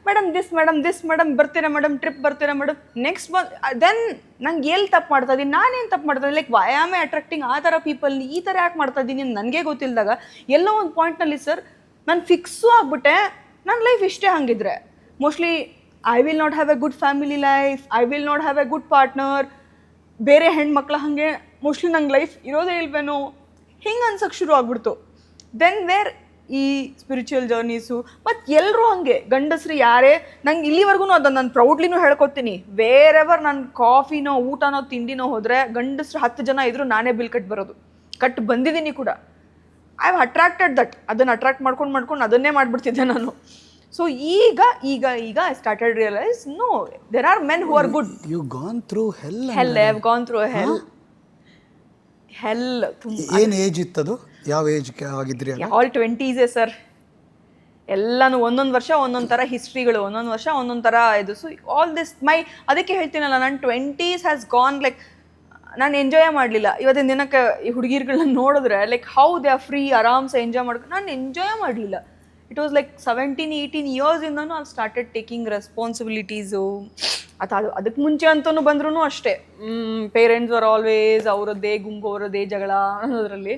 Madam ಬರ್ತೀರಾ madam, trip ಬರ್ತೀರಾ madam, next then ನಂಗೆ ಎಲ್ಲಿ ತಪ್ಪು ಮಾಡ್ತಾ ಇದ್ದೀನಿ, ನಾನೇನು ತಪ್ಪು ಮಾಡ್ತಾ ಇದ್ದೀನಿ, like why am I attracting ಆ ಥರ ಪೀಪಲ್, ಈ ಥರ ಯಾಕೆ ಮಾಡ್ತಾ ಇದ್ದೀನಿ ನನಗೆ ಗೊತ್ತಿಲ್ಲದಾಗ ಎಲ್ಲೋ ಒಂದು ಪಾಯಿಂಟ್ನಲ್ಲಿ ಸರ್ ನಾನು ಫಿಕ್ಸು ಆಗ್ಬಿಟ್ಟೆ, ನನ್ನ ಲೈಫ್ ಇಷ್ಟೇ ಹಂಗಿದ್ರೆ mostly I will not have A good family life, I will not have A good partner, ಬೇರೆ ಹೆಣ್ಮಕ್ಳ ಹಾಗೆ ಮೋಸ್ಟ್ಲಿ ನಂಗೆ ಲೈಫ್ ಇರೋದೇ ಇಲ್ವೇನೋ, ಹಿಂಗೆ ಅನ್ಸೋಕ್ಕೆ ಶುರು ಆಗ್ಬಿಡ್ತು. ದೆನ್ ವೇರ್ ಈ ಸ್ಪಿರಿಚುವಲ್ ಜರ್ನೀಸು ಮತ್ತು ಎಲ್ಲರೂ ಹಾಗೆ ಗಂಡಸ್ರು ಯಾರೇ ನಂಗೆ ಇಲ್ಲಿವರೆಗೂ ಅದನ್ನು ನಾನು ಪ್ರೌಡ್ಲಿನೂ ಹೇಳ್ಕೊತೀನಿ, ವೇರ್ ಎವರ್ ನಾನು ಕಾಫಿನೋ ಊಟನೋ ತಿಂಡಿನೋ ಹೋದರೆ ಗಂಡಸ್ರು 10 ಜನ ಇದ್ದರೂ ನಾನೇ ಬಿಲ್ ಕಟ್ ಬಂದಿದ್ದೀನಿ ಕೂಡ. ಐ ಹ್ಯಾವ್ ಅಟ್ರಾಕ್ಟೆಡ್ ದಟ್, ಅದನ್ನು ಅಟ್ರಾಕ್ಟ್ ಮಾಡ್ಕೊಂಡು ಅದನ್ನೇ ಮಾಡಿಬಿಡ್ತಿದ್ದೆ ನಾನು. ಸೊ ಈಗ I started realise no, there are men who are good. You gone through hell. I have gone through hell. ಏನು ಏಜ್ ಇತ್ತದು? ಯಾವ ಏಜ್ಗೆ ಆಗಿದ್ರಿ? All 20s sir. ಎಲ್ಲನೂ ಒಂದೊಂದು ವರ್ಷ ಒಂದೊಂದು ಥರ ಹಿಸ್ಟ್ರಿಗಳು, ಒಂದೊಂದು ವರ್ಷ ಒಂದೊಂದು ಥರ ಇದು. ಸೊ ಆಲ್ ದಿಸ್ ಅದಕ್ಕೆ ಹೇಳ್ತೀನಲ್ಲ, ನನ್ನ 20s ಹ್ಯಾಸ್ ಗಾನ್ ಲೈಕ್ ನಾನು ಎಂಜಾಯೇ ಮಾಡಲಿಲ್ಲ. ಇವತ್ತಿನ ದಿನಕ್ಕೆ ಈ ಹುಡುಗಿರ್ಗಳನ್ನ ನೋಡಿದ್ರೆ like how they are free, ಆರಾಮ್ಸೆ ಎಂಜಾಯ್ ಮಾಡ್ಕೊಂಡು, ನಾನು ಎಂಜಾಯೇ ಮಾಡಲಿಲ್ಲ. ಇಟ್ ವಾಸ್ ಲೈಕ್ 17-18 ಇಯರ್ಸಿಂದನೂ ಐ ಸ್ಟಾರ್ಟೆಡ್ ಟೇಕಿಂಗ್ ರೆಸ್ಪಾನ್ಸಿಬಿಲಿಟೀಸು. ಅದಕ್ಕೆ ಮುಂಚೆ ಅಂತಲೂ ಬಂದ್ರೂ ಅಷ್ಟೇ, ಪೇರೆಂಟ್ಸ್ ಆರ್ ಆಲ್ವೇಸ್ ಅವರದ್ದೇ ಗುಂಪು, ಅವರದ್ದೇ ಜಗಳ ಅನ್ನೋದ್ರಲ್ಲಿ.